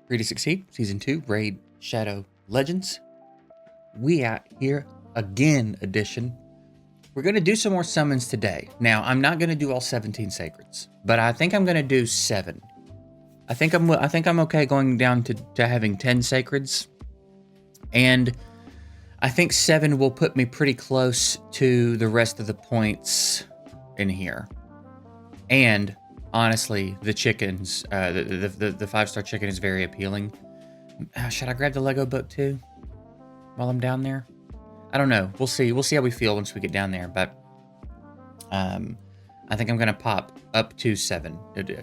Ready to Succeed, Season 2, Raid Shadow Legends. We out here again edition. We're going to do some more summons today. Now, I'm not going to do all 17 sacreds, but I think I'm going to do 7. I think I'm okay going down to having 10 sacreds. And I think 7 will put me pretty close to the rest of the points in here. And honestly, the chickens, the 5-star chicken is very appealing. Should I grab the Lego book too while I'm down there? I don't know. We'll see. We'll see how we feel once we get down there. But I think I'm gonna pop up to 7.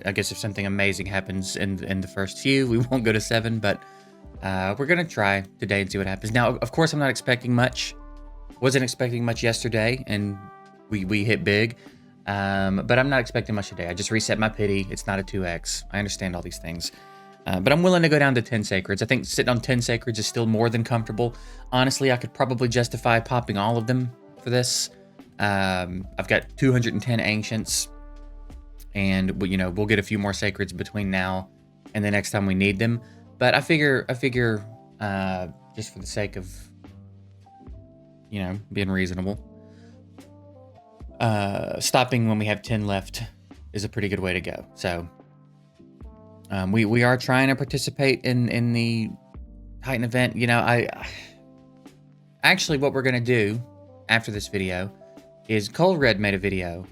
I guess if something amazing happens in the first few, we won't go to 7. But we're gonna try today and see what happens. Now, of course, I'm not expecting much. Wasn't expecting much yesterday, and we hit big. But I'm not expecting much today. I just reset my pity. It's not a 2x. I understand all these things. But I'm willing to go down to 10 sacreds. I think sitting on 10 sacreds is still more than comfortable. Honestly, I could probably justify popping all of them for this. I've got 210 ancients, and we'll get a few more sacreds between now and the next time we need them. But I figure, just for the sake of being reasonable, stopping when we have 10 left is a pretty good way to go. So we are trying to participate in the Titan event. Actually, what we're gonna do after this video is Cold Red made a video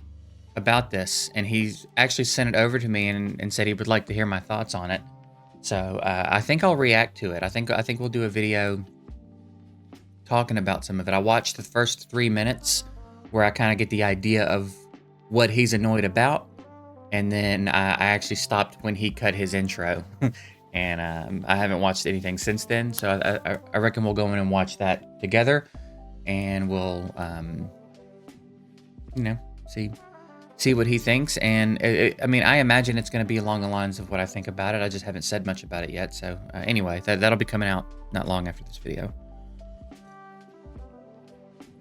about this, and he's actually sent it over to me and said he would like to hear my thoughts on it. So I think I'll react to it. I think we'll do a video talking about some of it. I watched the first 3 minutes where I kind of get the idea of what he's annoyed about. And then I actually stopped when he cut his intro. And I haven't watched anything since then. So I reckon we'll go in and watch that together. And we'll, see what he thinks. And I imagine it's going to be along the lines of what I think about it. I just haven't said much about it yet. So anyway, that'll be coming out not long after this video.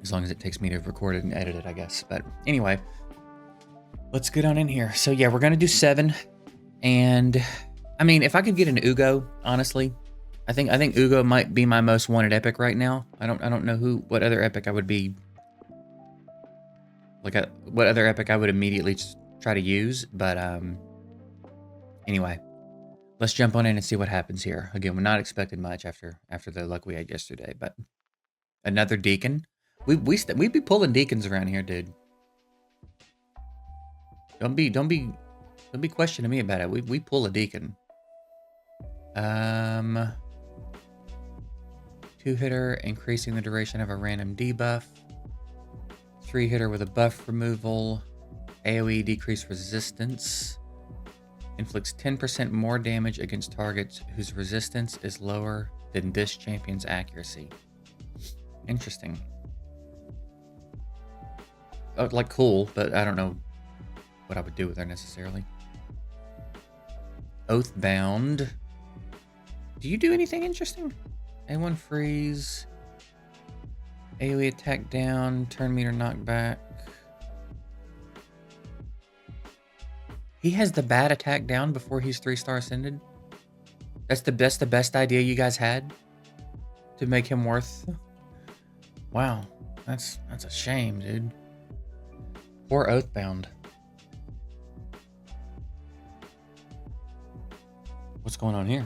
As long as it takes me to record it and edit it, I guess. But anyway, let's get on in here. So yeah, we're gonna do 7, and if I could get an Ugo, honestly, I think Ugo might be my most wanted epic right now. I don't know what other epic I would be what other epic I would immediately just try to use. But anyway, let's jump on in and see what happens here. Again, we're not expecting much after the luck we had yesterday, but another deacon. We be pulling deacons around here, dude. Don't be questioning me about it. We pull a deacon. 2-hitter, increasing the duration of a random debuff. 3-hitter with a buff removal. AoE decreased resistance. Inflicts 10% more damage against targets whose resistance is lower than this champion's accuracy. Interesting. Oh, cool, but I don't know what I would do with her necessarily. Oathbound. Do you do anything interesting? A1 freeze. AoE attack down. Turn meter knockback. He has the bad attack down before he's 3-star ascended. That's the best idea you guys had to make him worth. Wow, that's a shame, dude. Poor Oathbound. What's going on here?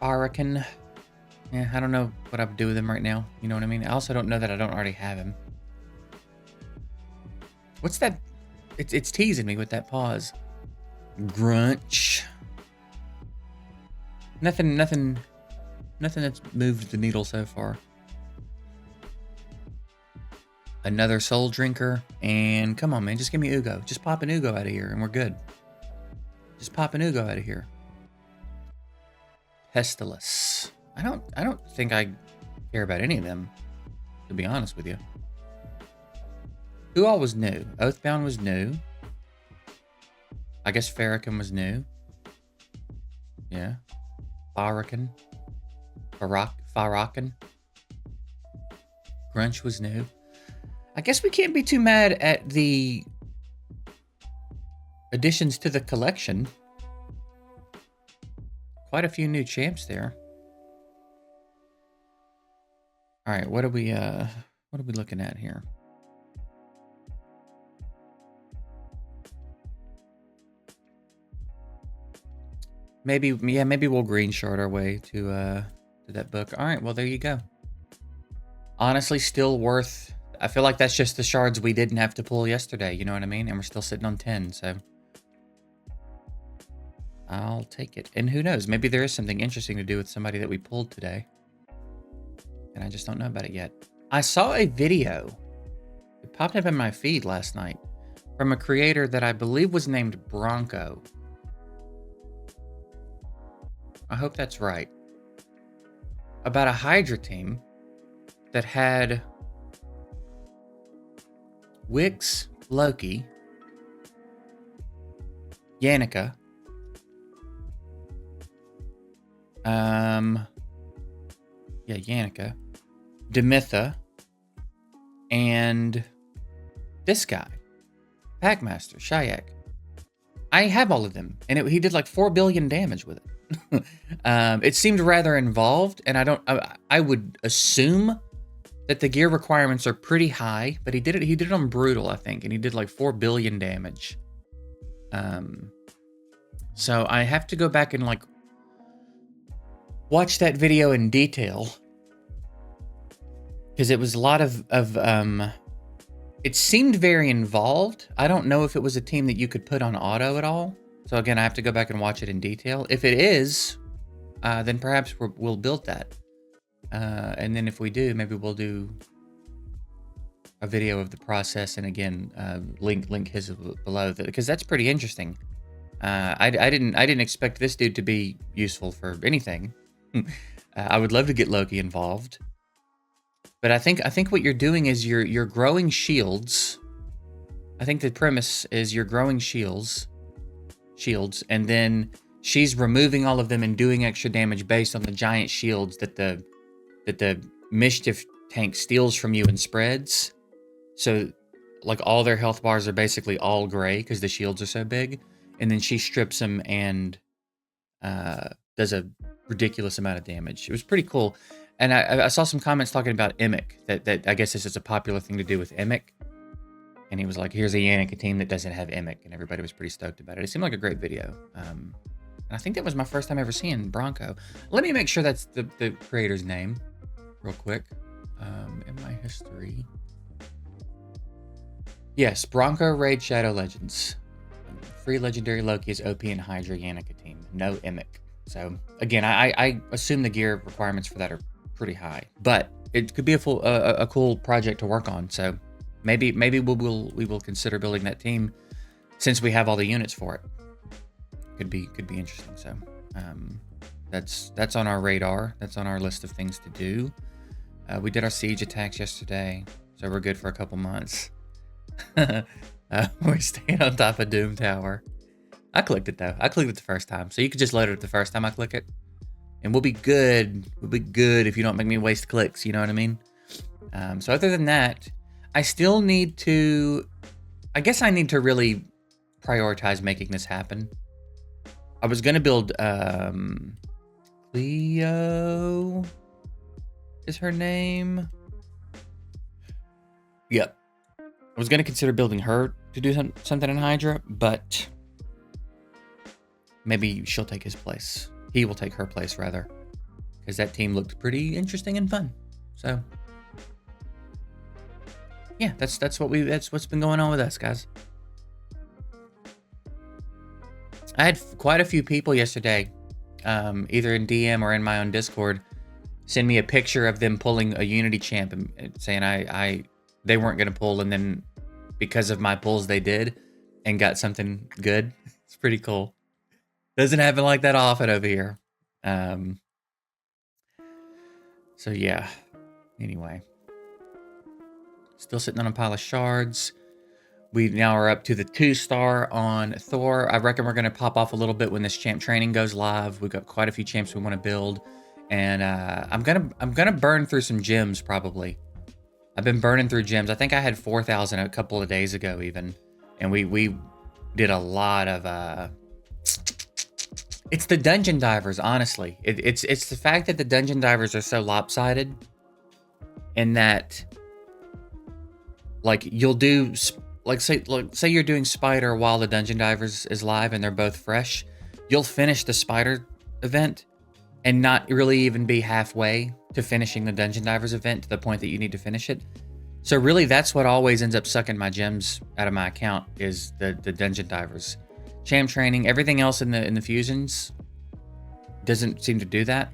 Hurricane. Yeah, I don't know what I would do with him right now. You know what I mean? I also don't know that I don't already have him. What's that? It's teasing me with that pause. Grunch. Nothing that's moved the needle so far. Another Soul Drinker, and come on, man, just give me Ugo. Just pop an Ugo out of here, and we're good. Just pop an Ugo out of here. Pestilus. I don't think I care about any of them, to be honest with you. Who all was new? Oathbound was new. I guess Farrakhan was new. Yeah. Farrakhan. Grunch was new. I guess we can't be too mad at the additions to the collection. Quite a few new champs there. All right, what are we looking at here? Maybe we'll green shard our way to that book. All right, well there you go. Honestly, still worth. I feel like that's just the shards we didn't have to pull yesterday. You know what I mean? And we're still sitting on 10, so I'll take it. And who knows? Maybe there is something interesting to do with somebody that we pulled today, and I just don't know about it yet. I saw a video. It popped up in my feed last night from a creator that I believe was named Bronco. I hope that's right. About a Hydra team that had Wix, Loki, Yannicka, Yannicka, Demitha, and this guy, Packmaster, Shayak. I have all of them, and he did like 4 billion damage with it. It seemed rather involved, and I would assume that the gear requirements are pretty high, but he did it on brutal, I think, and he did like 4 billion damage. So I have to go back and like watch that video in detail, because it was a lot of it seemed very involved. I don't know if it was a team that you could put on auto at all. So again, I have to go back and watch it in detail. If it is, then perhaps we'll build that. And then if we do, maybe we'll do a video of the process. And again, link his below, because that's pretty interesting. I didn't expect this dude to be useful for anything. I would love to get Loki involved. But I think what you're doing is you're growing shields. I think the premise is you're growing shields, and then she's removing all of them and doing extra damage based on the giant shields that the mischief tank steals from you and spreads. So like all their health bars are basically all gray because the shields are so big, and then she strips them and does a ridiculous amount of damage. It was pretty cool. And I saw some comments talking about Emic, that I guess this is a popular thing to do with Emic. And he was like, here's a Yannicka team that doesn't have Emic, and everybody was pretty stoked about it. It seemed like a great video. And I think that was my first time ever seeing Bronco. Let me make sure that's the creator's name real quick. In my history. Yes, Bronco Raid Shadow Legends. Free Legendary Loki is OP and Hydra Yannicka team. No Emic. So again, I assume the gear requirements for that are pretty high, but it could be a cool project to work on. So maybe we will consider building that team since we have all the units for it. Could be interesting. So that's on our radar. That's on our list of things to do. We did our siege attacks yesterday, so we're good for a couple months. We're staying on top of Doom Tower. I clicked it though. I clicked it the first time, so you could just load it up the first time I click it, and we'll be good. We'll be good if you don't make me waste clicks. You know what I mean? So other than that, I still need to. I guess I need to really prioritize making this happen. I was gonna build Cleo. Is her name? Yep. I was gonna consider building her to do something in Hydra, but maybe she'll take his place. He will take her place, rather. Because that team looked pretty interesting and fun. So, yeah, that's what's been going on with us, guys. I had quite a few people yesterday, either in DM or in my own Discord, send me a picture of them pulling a Unity champ and saying they weren't going to pull, and then because of my pulls they did and got something good. It's pretty cool. Doesn't happen like that often over here. So yeah. Anyway. Still sitting on a pile of shards. We now are up to the 2-star on Thor. I reckon we're going to pop off a little bit when this champ training goes live. We've got quite a few champs we want to build. And I'm gonna burn through some gems probably. I've been burning through gems. I think I had 4,000 a couple of days ago even. And we did a lot of it's the dungeon divers, honestly. It's the fact that the dungeon divers are so lopsided, and that like you'll do say you're doing spider while the dungeon divers is live and they're both fresh. You'll finish the spider event and not really even be halfway to finishing the dungeon divers event to the point that you need to finish it. So really, that's what always ends up sucking my gems out of my account is the dungeon divers. Sham training, everything else in the fusions doesn't seem to do that.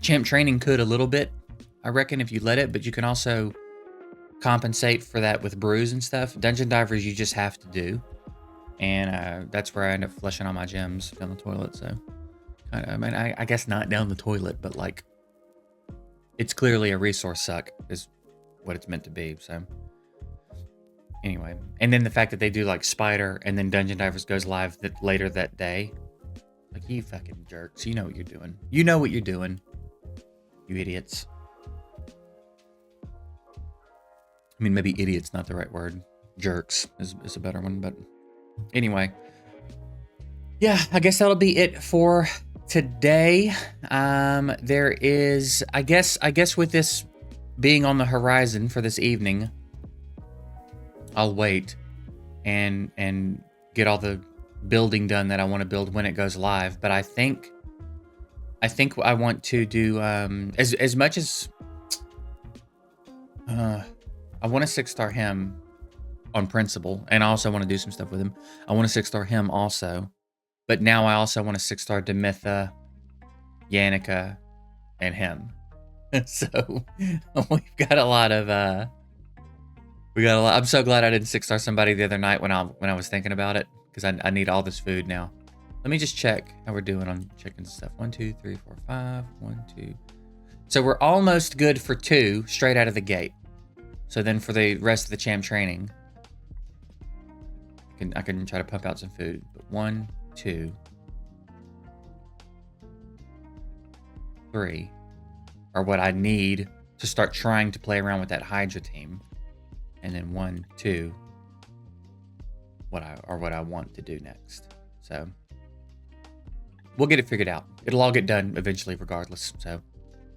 Champ training could a little bit, I reckon, if you let it, but you can also compensate for that with brews and stuff. Dungeon divers, you just have to do, and that's where I end up flushing all my gems down the toilet. So, I mean, I guess not down the toilet, but like, it's clearly a resource suck is what it's meant to be. So, anyway, and then the fact that they do like spider and then dungeon divers goes live later that day. Like, you fucking jerks. You know what you're doing. You know what you're doing. You idiots. I mean, maybe idiot's not the right word. Jerks is a better one, but anyway. Yeah, I guess that'll be it for today. There is, I guess with this being on the horizon for this evening, I'll wait and get all the building done that I want to build when it goes live. But I think I want to do as much as I want to 6-star him on principle, and I also want to do some stuff with him. I want to 6-star him also, but now I also want to 6-star Demitha, Yannicka, and him. So we've got a lot of I'm so glad I didn't 6-star somebody the other night when I was thinking about it, because I need all this food now. Let me just check how we're doing on chicken stuff. 1, 2, 3, 4, 5. 1, 2. So we're almost good for 2 straight out of the gate. So then for the rest of the champ training, I can try to pump out some food. But 1, 2, 3 are what I need to start trying to play around with that Hydra team. And then 1, 2, what I want to do next. So we'll get it figured out. It'll all get done eventually regardless. So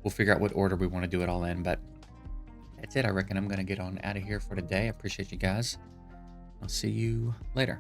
we'll figure out what order we want to do it all in. But that's it. I reckon I'm going to get on out of here for today. I appreciate you guys. I'll see you later.